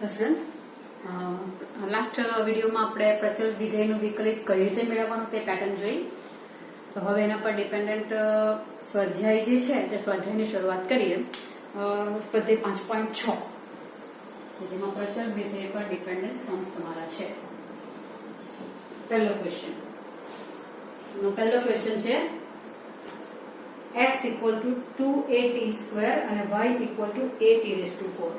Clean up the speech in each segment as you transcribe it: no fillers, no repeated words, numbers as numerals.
Students, last વિડીયોમાં આપણે પ્રચલ વિધેયનું વિકલિત કઈ રીતે મેળવવાનું તે પેટર્ન જોઈ. તો હવે એના પર ડિપેન્ડન્ટ સ્વાધ્યાય જે છે તે સ્વાધ્યાયની શરૂઆત કરીએ. સ્વાધ્યાય 5.6 જેમાં પ્રચલ વિધેય પર ડિપેન્ડન્ટ સમ્સ તમારા છે. પહેલો ક્વેશ્ચન છે x equal to 2at square અને y equal to 8t4.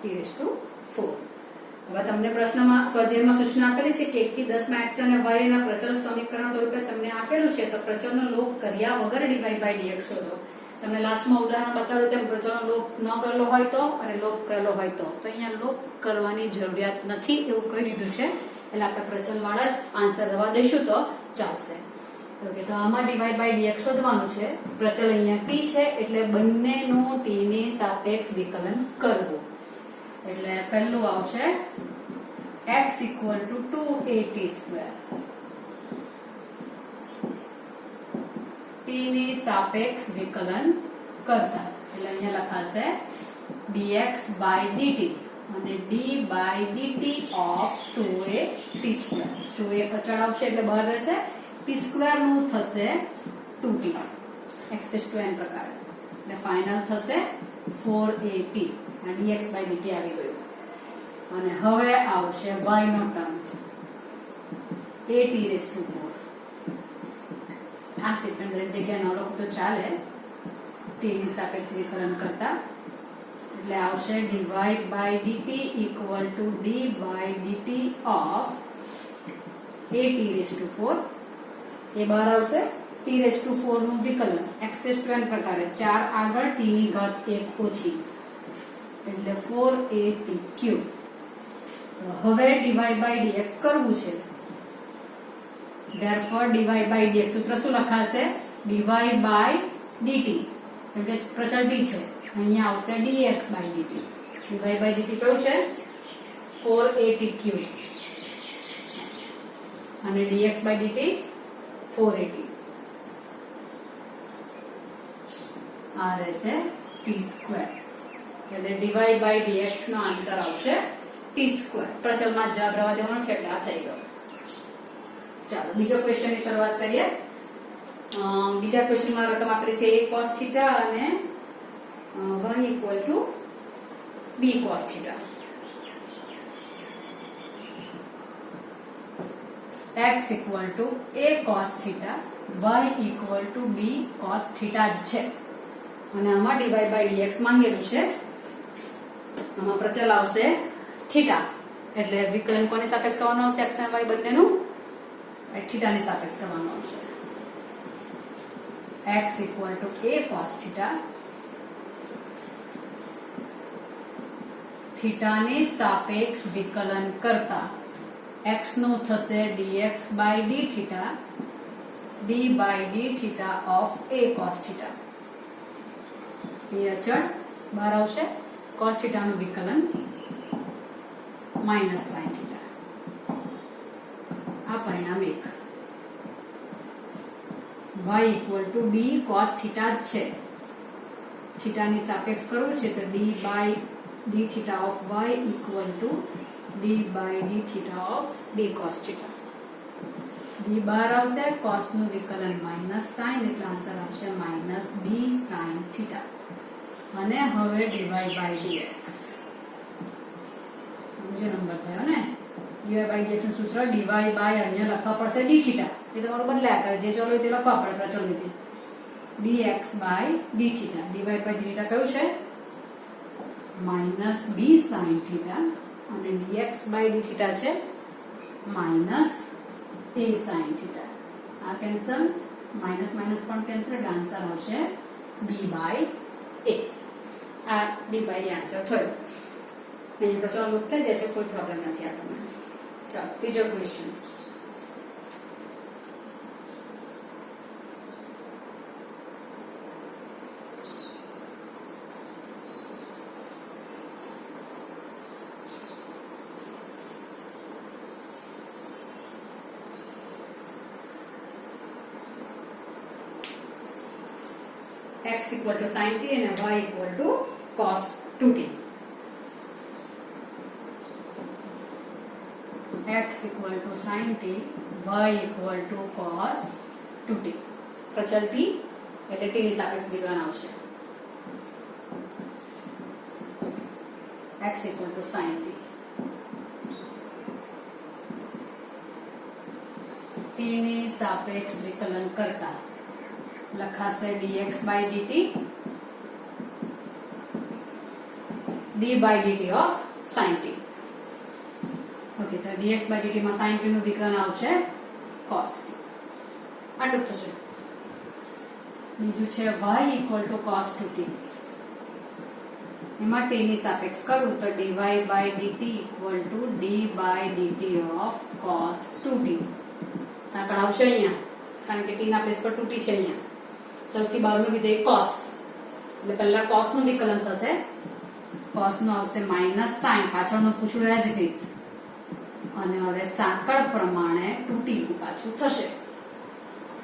t4. હવે તમને પ્રશ્નમાં સ્વાધ્યાયમાં સૂચના આપેલી છે કે 1 થી 10 માં x અને y ના પ્રચલ સમીકરણ સ્વરૂપે તમને આપેલું છે, તો પ્રચલનો લોપ કર્યા વગર dy/dx શોધો. તમને લાસ્ટમાં ઉદાહરણ બતાવ્યું તેમ પ્રચલનો લોપ ન કરેલો હોય તો અને લોપ કરેલો હોય તો અહીંયા લોપ કરવાની જરૂરિયાત નથી એવું કહી દીધું છે, એટલે આપણે પ્રચલ વાળા જ આન્સર રવા દઈશું તો ચાલશે. ઓકે, તો આમાં dy/dx શોધવાનું છે. પ્રચલ અહીંયા t છે એટલે બંનેનું t ની સાપેક્ષ વિકલન કરવું. એટલે પહેલું આવશે x equal to 2at square. t ની સાપેક્ષ વિકલન કરતા એટલે અહીંયા લખાશે dx/dt અને d/dt of 2at square. 2a અચળ આવશે એટલે બહાર રહેશે. t square નું થશે 2t x⁴n પ્રકાર એટલે ફાઇનલ થશે 4at. dx/dt આવી ગયું. અને હવે આવશે y નો ટર્મ at⁴. આ સ્ટેટમેન્ટ દરેક જગ્યાએ ન લખો તો ચાલે. t ની સાપેક્ષ વિકલન કરતા એટલે આવશે dy/dt equal to d/dt of at⁴. એ બહાર આવશે t⁴ નું વિકલન x⁴n પ્રકારે 4 આગળ t ની ઘાત 1 ઓછી એટલે 4at³. તો હવે dy/dx કરવું છે. therefore dy/dx સૂત્ર શું લખાશે? dy/dt કેમ કે પ્રચલ t છે, અહીંયા આવશે dx/dt. dy/dt કયું છે? 4at³ અને dx/dt 4at. આ રહેશે t². એટલે dy/dx નો આન્સર આવશે t². પ્રચલમાં જવાબ રવા દેવાનો છે એટલે આ થઈ ગયો. ચાલો બીજો ક્વેશ્ચન ની શરૂઆત કરીએ. બીજા ક્વેશ્ચનમાં રકમ આપેલી છે a cos θ અને y equal to b cos θ. x equal to a cos θ, y equal to b cos θ જ છે. અને આમાં dy/dx માંગેલું છે. આમાં પ્રચલ આવશે થીટા એટલે વિકલન કોની સાપેક્ષ કરવાનું આવશે? x અને y બંનેનું થીટા ની સાપેક્ષ કરવાનું આવશે. x equal to a cos θ, theta ની સાપેક્ષ વિકલન કરતા x નું થશે dx/dθ d/dθ of a cos θ. એ અચળ બહાર આવશે. cos θ નું વિકલન -sin θ. આ પરિણામ 1. y equal to b cos θ જ છે. થીટા ની સાપેક્ષ કરવું છે તો d/dθ of y equal to d/dθ of b cos θ. d બહાર આવશે. cos નું વિકલન -sin એટલે આન્સર આવશે -b sin θ. અને હવે dy/dx બીજો નંબર થયો ને. dy/dx નું સૂત્ર dy/અહીંયા લખવા પડશે dθ. એ તમારું બદલાયા કરે, જે ચલો તે લખવા પડે પ્રચલ રીતે. dx/dθ. dy/dθ કયું છે? -b sin θ અને dx/dθ છે -a sin θ. આ કેન્સલ, માઇનસ માઇનસ પણ કેન્સલ એટલે આન્સર આવશે b/a. આ d/a આન્સર થયો. અહીં પ્રચલ લુપ્ત થઈ જાય છે, કોઈ પ્રોબ્લેમ નથી આપણને. ચાલો ત્રીજો question. x equal to sin t અને y equal to cos 2t. x equal to sin t, y equal to cos 2t. પ્રચલ t એટલે t ની સાપેક્ષ વિકલન આવશે. x equal to sin t. t ની સાપેક્ષ વિકલન કરતા લખાશે dx by dt d by dt of sin t. Okay, તો dx by dt માં sin t નું વિકલન આવશે cos t. આટલું થશે. બીજું છે y equal to cos 2t. એમાં t ની સાપેક્ષ કરું તો dy by dt equal to d by dt of cos 2t. સાંકળ આવશે અહીંયા કારણ કે t ના પ્લેસ પર 2t છે. અહીંયા સૌથી બહારનું વિધેય cos એટલે પહેલા cos નું વિકલન થશે. cos નું આવશે માઈનસ sin, પાછળનું પૂછડું એઝ ઇટ ઇઝ, અને હવે સાંકળ પ્રમાણે 2t નું પાછું થશે.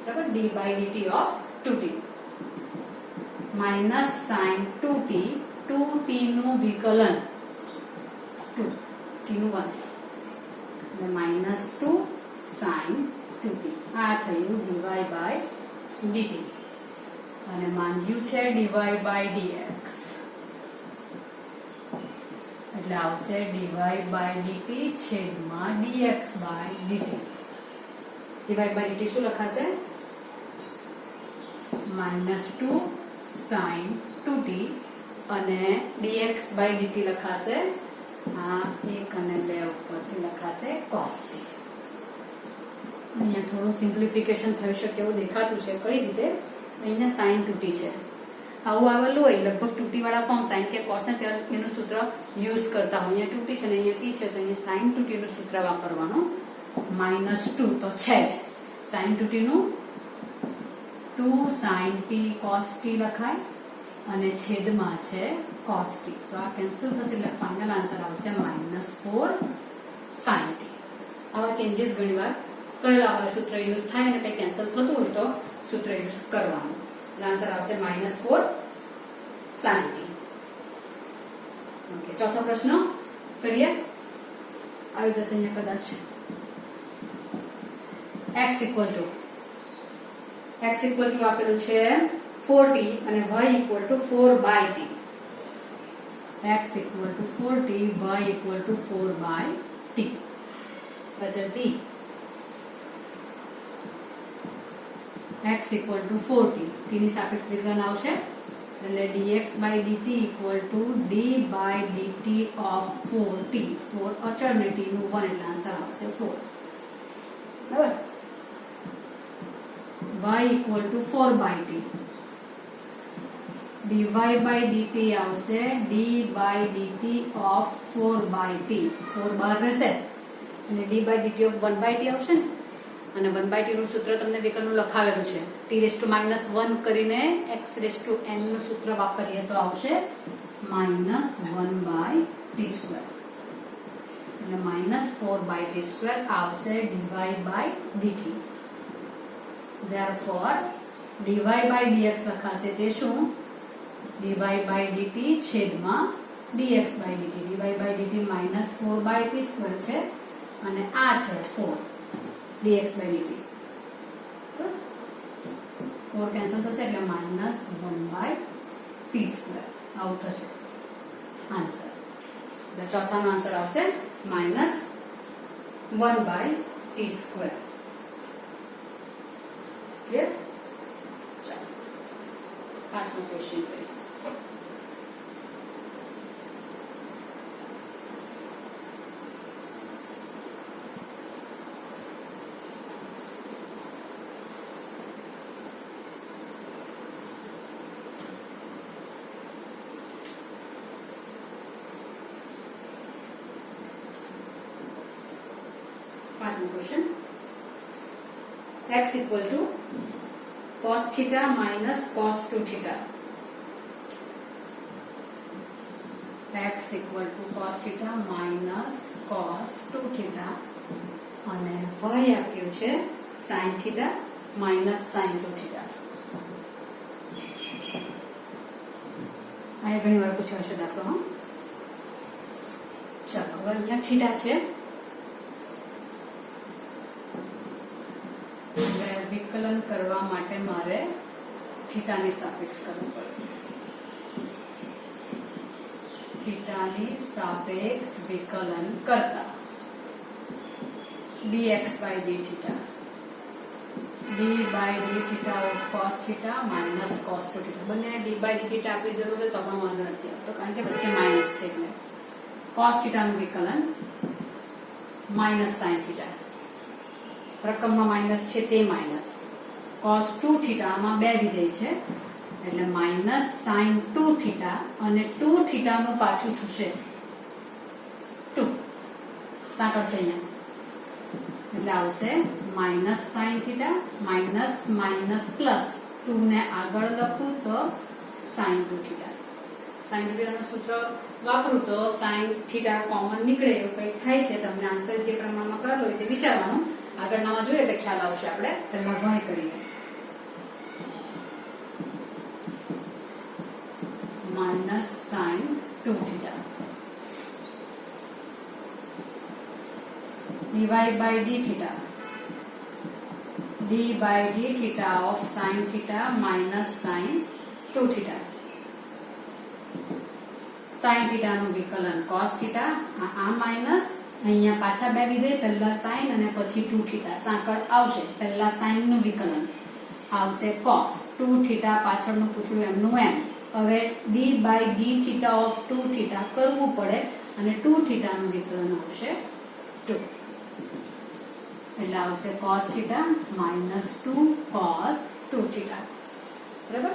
બરાબર, d by dt of 2t minus sin 2t, 2t નું વિકલન 2 t નું 1 એટલે માઈનસ 2 sin 2t. આ થયું dy by dt અને માંગ્યું છે dy by dx એટલે આવશે dy by dt છેદમાં dx by dt. dy by dt શું લખાશે? -2 sin 2t અને dx by dt લખાશે આ 1 અને 2 ઉપરથી લખાશે cos t. અહીંયા થોડું સિમ્પ્લિફિકેશન થઈ શકે એવું દેખાતું છે. કઈ રીતે? અહીંયા sin 2t છે, આવું આવેલું હોય લગભગ 2t વાળા ફોર્મ sin કે cos ને ત્યારે એનું સૂત્ર યુઝ કરતા હોય. અહીંયા 2t છે ને અહીંયા t છે તો અહીંયા sin 2t નું સૂત્ર વાપરવાનું. -2 તો છે જ, sin 2t નું 2 sin t cos t લખાય અને છેદમાં છે cos t. તો આ કેન્સલ થશે એટલે ફાઇનલ આન્સર આવશે -4 sin t. આવા ચેન્જીસ ઘણીવાર કરેલા હોય, સૂત્ર યુઝ થાય અને કંઈ કેન્સલ થતું હોય તો સૂત્ર યુઝ કરવાનું. આન્સર આવશે -4 sin t. ઓકે, ચોથો પ્રશ્ન કરીએ. આવી જશે અહીંયા કદાચ. x equal to આપેલું છે 4t અને y equal to 4 by t. x equal to 4t, y equal to 4 by t. પ્રચલ t x equal to 4t, t ની સાપેક્ષ વિકલન આવશે એટલે dx by dt equal to d by dt of 4t. 4 અચળ ને t નું 1 એટલે answer આવશે 4. બરાબર. y equal to 4 by t, dy by dt આવશે d by dt of 4 by t. 4 બહાર રહેશે અને d by dt of 1 by t આવશે ને, અને 1 by t નું સૂત્ર તમને વિકલનનું લખાવેલું છે. t⁻1 કરીને x⁻n નું સૂત્ર વાપરીએ તો આવશે -1 by t². એટલે -4 by t² આવશે dy by dt. therefore dy by dx લખાશે તે શું? dy by dt છેદમાં dx by dt. dy by dt -4 by t² છે અને આ છે 4 dx by dt. 4 કેન્સલ થશે એટલે -1 by t². આવું થશે આન્સર. એટલે ચોથાનો આન્સર આવશે -1 by t². ક્લિયર? ચાલો પાંચમો ક્વેશ્ચન કરીએ. પાંચમો question. x equal to cos theta minus cos 2 theta. x equal to cos theta minus cos 2 theta અને y આપ્યું છે sin theta minus sin 2 theta. આ ઘણી વાર પૂછ્યો હશે દાખલો. હા, ચાલો હવે અહીંયા થીટા છે એટલે વિકલન કરવા માટે મારે થીટાની સાપેક્ષ કરવું પડશે. થીટાની સાપેક્ષ વિકલન કરતા dx by d theta d by d theta of cos theta minus cos 2 theta. બંનેને d by d theta આપી દેવું તો પણ વાંધો નથી આવતો કારણ કે વચ્ચે માઇનસ છે એટલે cos theta નું વિકલન minus sin theta. રકમમાં માઇનસ છે તે માઇનસ cos 2 theta માં બે વિધેય છે એટલે માઇનસ sin 2 theta અને 2 theta નું પાછું થશે 2 સાંકળ છે અહીંયા એટલે આવશે minus sin theta minus minus plus 2 ને આગળ લખું તો sin 2 theta. sin 2 theta નું સૂત્ર વાપરું તો sin theta કોમન નીકળે એવું કંઈક થાય છે. તમને આન્સર જે પ્રમાણમાં કરેલો હોય તે વિચારવાનું. આગળનામાં જોઈએ એટલે ખ્યાલ આવશે. આપણે પહેલા y કરીએ. Minus sin 2 theta dy by d theta d by d theta of sin theta minus sin 2 theta. sin theta નું વિકલન cos theta આ માઇનસ અહીંયા પાછા બે વિધેય પહેલા sin અને પછી 2 theta સાંકળ આવશે. પહેલા sin નું વિકલન આવશે cos 2 theta પાછળનું પૂછડું એમનું એમ. હવે d by d theta of 2 theta કરવું પડે અને 2 theta નું વિકલન આવશે 2 એટલે આવશે cos theta minus 2 cos 2 theta. બરાબર.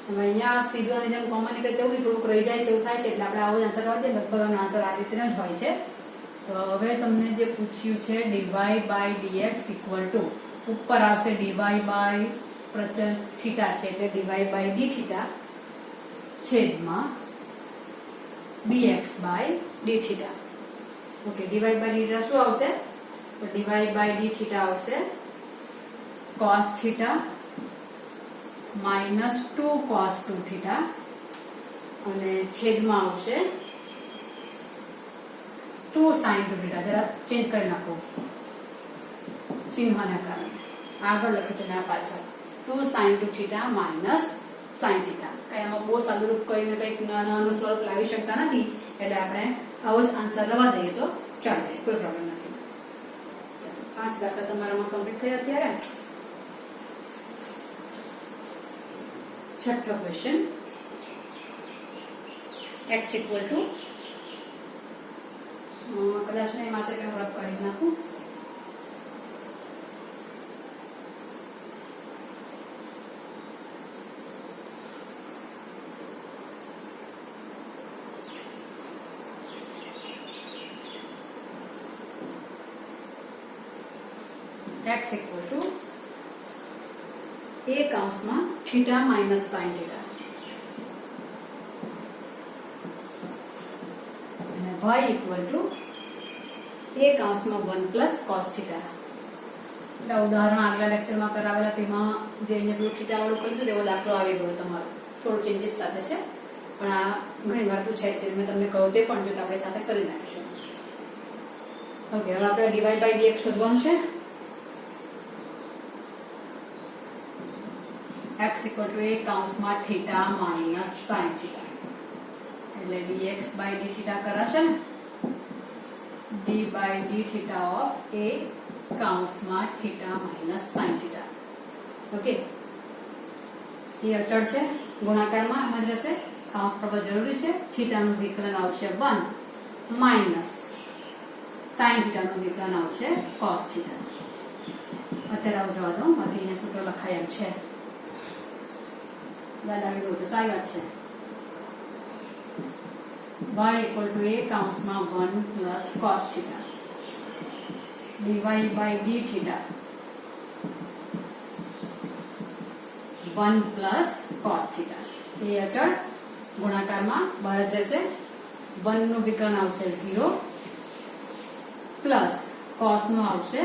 હવે અહીંયા સીધું આની જેમ કોમન નીકળે તેવું થોડુંક રહી જાય છે એવું થાય છે એટલે આપણે આવો જ આન્સર આવશે. લગભગ આન્સર આ રીતે જ હોય છે. તો હવે તમને જે પૂછ્યું છે dy by dx equal to ઉપર આવશે dy by પ્રચલ થીટા છે એટલે dy by d theta છેદમાં dx by d theta. Okay, dy by d theta શું આવશે? તો dy by d theta આવશે cos theta minus 2 cos 2 theta અને છેદમાં આવશે 2 sin 2 theta. જરા ચેન્જ કરી નાખો ચિહ્નને કારણે. આગળ લખ્યું છે ને આ પાછળ 2 sin 2 theta minus sin theta. કઈ આમાં બહુ સાદું રૂપ કરીને કંઈક નાનું સ્વરૂપ લાવી શકતા નથી એટલે આપણે આવો જ આન્સર લવા દઈએ તો ચાલે, કોઈ પ્રોબ્લેમ નથી. 5 દાખલા તમારામાં કમ્પ્લીટ થયા. અત્યારે છઠ્ઠો ક્વેશ્ચન x equal to કદાચ ને માસે કે રબ કરી નાખું. x equal to a કૌંસમાં theta minus sin theta અને y equal to a કૌંસમાં 1 plus cos theta. એટલે ઉદાહરણ આગલા લેક્ચરમાં કરાવેલા તેમાં જે અહીંયા પેલું થીટા વાળું કર્યું હતું તેવો દાખલો આવી ગયો તમારો. થોડું ચેન્જીસ સાથે છે પણ આ ઘણી વાર પૂછાય છે. મેં તમને કહ્યું તે પણ જો આપણે સાથે કરી નાખીશું. ઓકે, હવે આપણે dy by dx શોધવાનું છે. x equal to a કૌંસમાં theta minus sin theta એટલે dx by d theta કરાશે ને d by d theta of a કૌંસમાં theta minus sin theta. Okay, એ અચળ છે ગુણાકારમાં એમ જ રહેશે. કૌંસ પ્રબળ જરૂરી છે. theta નું વિકલન આવશે 1 minus sin theta નું વિકલન આવશે cos theta. અત્યારે આવું જવા દો. હજી અહીંયા સૂત્ર લખાય એમ છે. યાદ આવી ગયું તો સારી વાત છે. y equal to a કૌંસમાં 1 plus cos theta dy by d theta 1 plus cos theta. એ અચળ ગુણાકારમાં બહાર જ રહેશે. 1 નું વિકલન આવશે 0 પ્લસ cos નું આવશે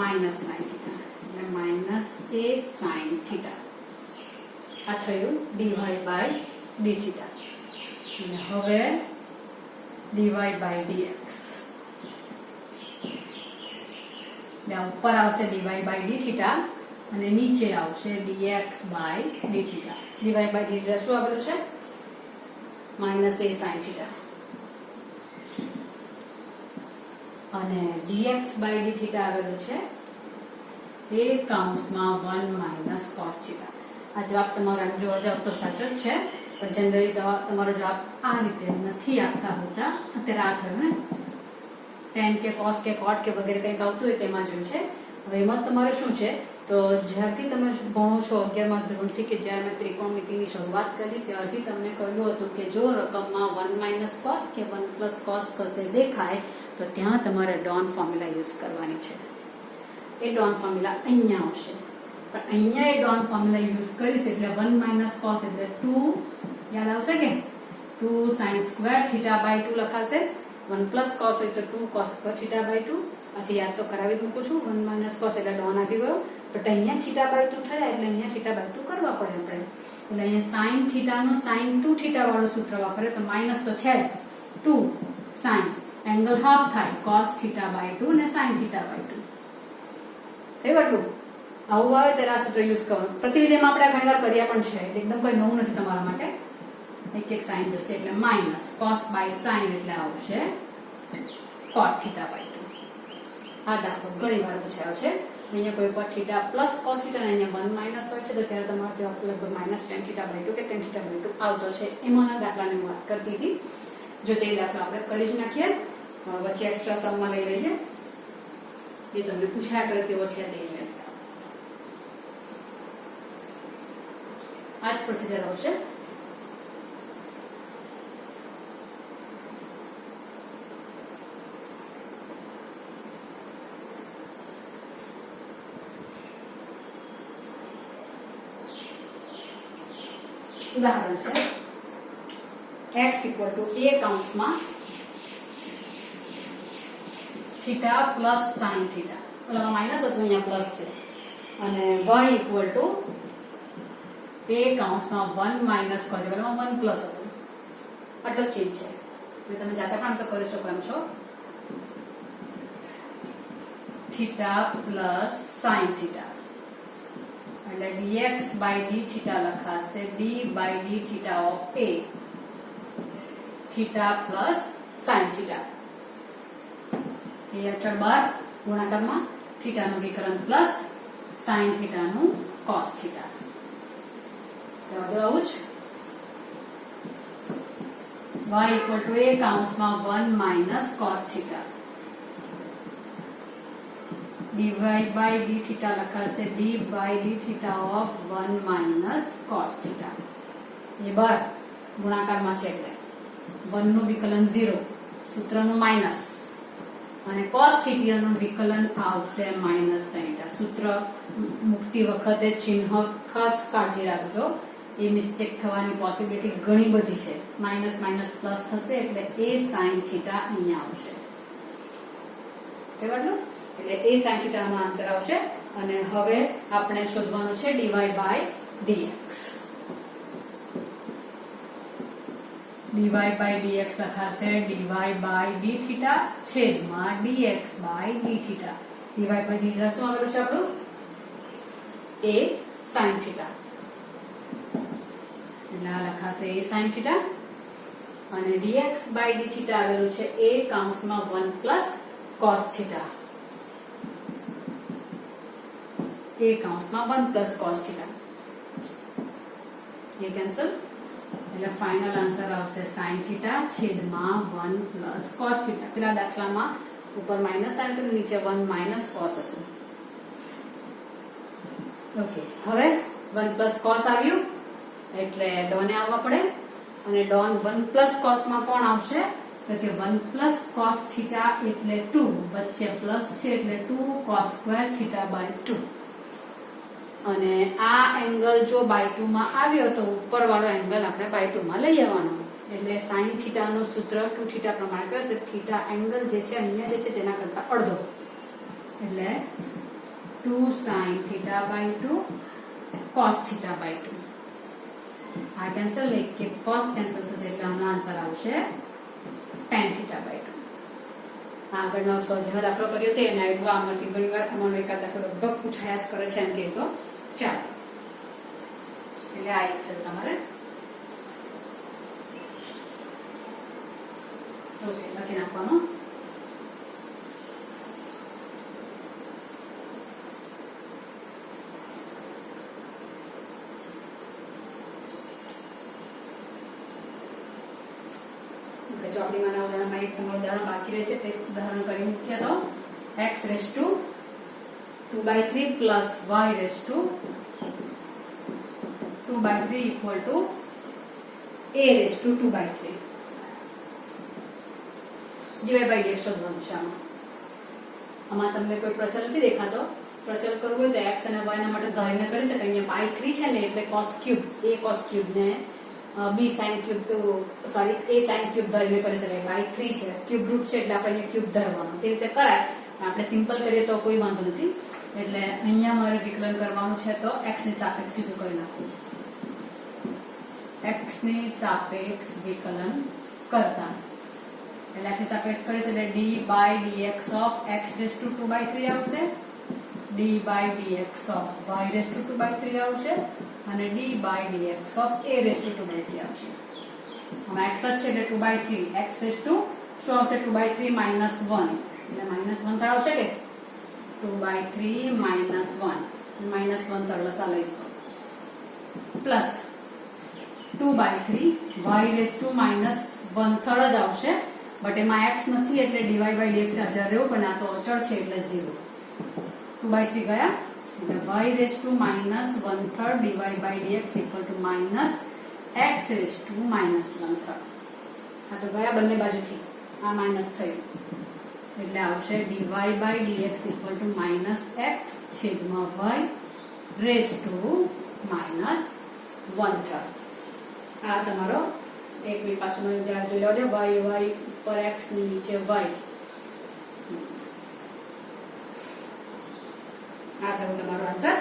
minus sin theta એટલે minus a sin theta. આ થયું ડીવાય બાય ડી થીટા. અને હવે ડીવાય બાય ડીએક્સ, એટલે ઉપર આવશે ડીવાય બાય ડી થીટા અને નીચે આવશે d x by d theta. D y by d theta શું આવેલું છે? માઇનસ a sin થીટા. અને dx બાય ડી થીટા આવેલું છે a કૌંસમાં 1 માઇનસ cos થીટા. આ જવાબ તમારો આમ જોવા જાવ તો સાચો જ છે, પણ જનરલી તમારો જવાબ આ રીતે નથી આપતા હોતા. અત્યારે આ થયું ને tan કે cos કે cot કે વગેરે કંઈક આવતું હોય તેમાં જોયું છે. હવે એમાં તમારે શું છે, તો જ્યારથી તમે ભણો છો 11મા ધોરણથી કે જ્યારે મેં ત્રિકોણમિતિની શરૂઆત કરી ત્યારથી તમને કહ્યું હતું કે જો રકમમાં 1 માઇનસ cos કે 1 પ્લસ cos કશે દેખાય તો ત્યાં તમારે ડોન ફોર્મ્યુલા યુઝ કરવાની છે. એ ડોન ફોર્મ્યુલા અહીંયા આવશે, પણ અહીંયા એ ડોન ફોર્મ્યુલા યુઝ કરીશ એટલે 1 માઇનસ cos એટલે 2 યાદ આવશે કે 2 sin સ્ક્વેર થીટા બાય 2 લખાશે. 1 પ્લસ cos હોય તો 2 cos સ્ક્વેર થીટા બાય 2. પછી યાદ તો કરાવી મૂકું છું. 1 માઇનસ cos એટલે ડોન આવી ગયો, બટ અહીંયા થીટા બાય 2 થયા એટલે અહીંયા થીટા બાય 2 કરવા પડે આપણે. એટલે અહીંયા sin થીટાનું sin 2 થીટા વાળું સૂત્ર વાપરે તો માઇનસ તો છે જ. 2 sin એંગલ હાફ થાય cos થીટા બાય 2 ને sin થીટા બાય 2. થયું આટલું? આવું આવે ત્યારે આ સૂત્ર યુઝ કરવાનું. પ્રતિવિધિમાં આપણે ઘણીવાર કર્યા પણ છે, એકદમ કોઈ નવું નથી તમારા માટે. એક એક સાઇન જશે એટલે માઇનસ cos બાય sin એટલે આવશે cot થીટા બાય 2. આ દાખલો ઘણીવાર પૂછાયો છે. અહીંયા કોઈ પર થીટા પ્લસ cos થીટા અને અહીંયા 1 માઇનસ હોય છે તો ત્યારે તમારો જવાબ લગભગ માઇનસ tan થીટા બાય 2 કે tan થીટા બાય 2 આવતો છે. એમાંના દાખલાની વાત કરતી હતી. જો તે દાખલો આપણે કરી જ નાખીએ, વચ્ચે એક્સ્ટ્રા સમમાં લઈ લઈએ. એ તમને પૂછાયા કરે તેવો છે તે એટલે આ જ પ્રોસિજર આવશે. ઉદાહરણ છે x ઇક્વલ ટુ a કૌંસમાં થીટા પ્લસ sin થીટા, ઓલામાં માઇનસ હતું અહીંયા પ્લસ છે, અને y ઇક્વલ ટુ a કૌંસમાં 1 માઇનસ cos, ઓલામાં 1 પ્લસ હતું. આટલો ચીજ છે. તમે જાતે પણ તો કરી શકો એમ છો. થીટા પ્લસ sin થીટા એટલે dx બાય d થીટા લખાશે d by d theta of a theta plus sin theta. એ અચળ બાર ગુણાકારમાં થીટાનું વિકલન પ્લસ sin થીટાનું cos થીટા. આવું જ y ઇક્વલ ટુ a કૌંસમાં 1 minus cos theta dy by d theta લખાશે d by d theta of 1 minus cos theta. એ બાર ગુણાકારમાં છે એટલે 1 નું વિકલન 0, સૂત્રનું માઇનસ, અને cos theta નું વિકલન આવશે માઇનસ sin theta. સૂત્ર મુકતી વખતે ચિહ્ન ખાસ કાળજી રાખજો, એ મિસ્ટેક થવાની પોસિબિલિટી ઘણી બધી છે. માઇનસ માઇનસ પ્લસ થશે એટલે a sin theta અહીંયા આવશે. કેવડલું? એટલે a sin theta નો આન્સર આવશે. અને હવે આપણે શોધવાનું છે dy by dx. dy by dx લખાશે dy by d theta છેદમાં dx by d theta. dy by d theta શું આવેલું છે આપણું? a sin theta. એટલે આ લખાશે a sin theta અને dx by d theta આવેલું છે a કૌંસમાં 1 plus cos theta. a કૌંસમાં 1 plus cos theta. એ કેન્સલ એટલે ફાઇનલ આન્સર આવશે sin theta છેદમાં 1 plus cos theta. પેલા દાખલામાં ઉપર માઇનસ સાઇન હતું, નીચે 1 minus cos હતું. ઓકે, હવે 1 plus cos આવ્યું એટલે ડોને આવવા પડે, અને ડોન 1 plus cos માં કોણ આવશે? તો કે 1 plus cos theta એટલે 2, વચ્ચે પ્લસ છે એટલે 2 cos square theta by 2. અને આ એંગલ જો બાય 2 માં આવ્યો તો ઉપરવાળો એંગલ આપણે બાય 2 માં લઈ આવવાનો. એટલે sin થીટા નું સૂત્ર 2 થીટા પ્રમાણે કહ્યું તો થીટા એંગલ જે છે અહીંયા જે છે તેના કરતા અડધો, એટલે 2 sin theta by 2 cos theta by 2. આ કેન્સલ એક કે cos કેન્સલ થશે એટલે આનો આન્સર આવશે tan θ/2. આગળનો સ્વાધ્યાયનો દાખલો કર્યો તે એને આવ્યું આમાંથી ઘણીવાર આમાંનો એકાદ દાખલો લગભગ પૂછાયા જ કરે છે એમ કે તો ચાલો એટલે આ એક થયું તમારે. ઓકે લખી નાખવાનું. ચોપડીમાંના ઉદાહરણમાં એક તમારું ઉદાહરણ બાકી રહે છે તે ઉદાહરણ કરી મૂકીએ તો x⁵2/3 plus y⁵2/3 equal to a⁵2/3 dy/dx શોધવાનું છે. આમાં તમને કોઈ પ્રચલ નથી દેખાતો. પ્રચલ કરવું હોય તો x અને y ના માટે ધારીને કરી શકાય. અહીંયા π3 છે ને એટલે cos cube a cos cube ને b sin ક્યુબ તો સોરી a sin ક્યુબ ધરીને કરી શકાય. y3 છે ક્યુબ રૂટ છે એટલે આપણે ક્યુબ ધરવાનું તે રીતે કરાય. આપણે સિમ્પલ કરીએ તો કોઈ વાંધો નથી. એટલે અહીંયા મારે વિકલન કરવાનું છે તો x ની સાપેક્ષ સીધું કરી નાખું. x ની સાપેક્ષ વિકલન કરતા એટલે x ની સાપેક્ષ કરીશ એટલે d/dx of x⁵2/3 આવશે, d/dx of y⁵2/3 આવશે અને d/dx of a⁵2/3 આવશે. હવે x જ છે એટલે 2/3 x⁵2 શું આવશે 2/3 -1 એટલે -1 થળ આવશે કે 2/3 -1 થળ લસા લઈશ તો પ્લસ 2/3 y⁻1 થળ જ આવશે. બટ એમાં x નથી એટલે dy/dx અચળ રહેવું પણ આ તો અચળ છે એટલે 0. 2/3 ગયા એટલે y⁻1/3 dy/dx equal to -x⁻1/3. આ તો ગયા બંને બાજુથી આ માઈનસ થયું એટલે આવશે dy/dx equal to -x/y⁻1/3. આ તમારો એક મિનિટ પાછું ધ્યાન જોઈ લેજો. y પર x ની નીચે y આ થયું તમારો આન્સર.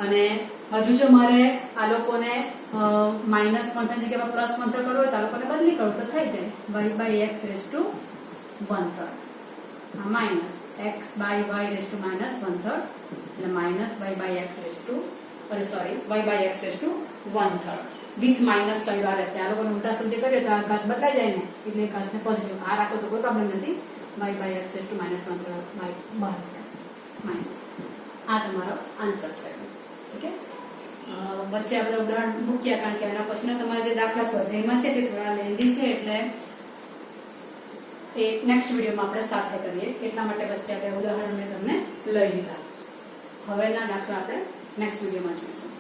અને હજુ જો મારે આ લોકોને -1 ની જગ્યાએ +1 કરવું હોય તો આ લોકોને બદલી કરું તો થઈ જાય y/x⁻1/3 માઈનસ x/y⁻1/3 એટલે y/x⁻1/3 વિથ માઇનસ કઈ વાર રહેશે. આ લોકોને ઉલટા સીધી કરીએ તો આ ઘાત બદલાઈ જાય ને એટલે ઘાતને પોઝિટિવ આ રાખો તો કોઈ પ્રોબ્લેમ નથી. y/x⁻1/3 માઇનસ આ તમારો આન્સર થયો. ઓકે વચ્ચે આ બધા ઉદાહરણ મૂક્યા કારણ કે એના પછીનો તમારા જે દાખલા સ્વાધ્યાયમાં છે તે થોડા લેન્ધી છે એટલે એ નેક્સ્ટ વિડીયોમાં આપણે સાથે કરીએ એટલા માટે વચ્ચે આપણે ઉદાહરણ મેં તમને લઈ લીધા. હવેના દાખલા આપણે નેક્સ્ટ વિડીયોમાં જોઈશું.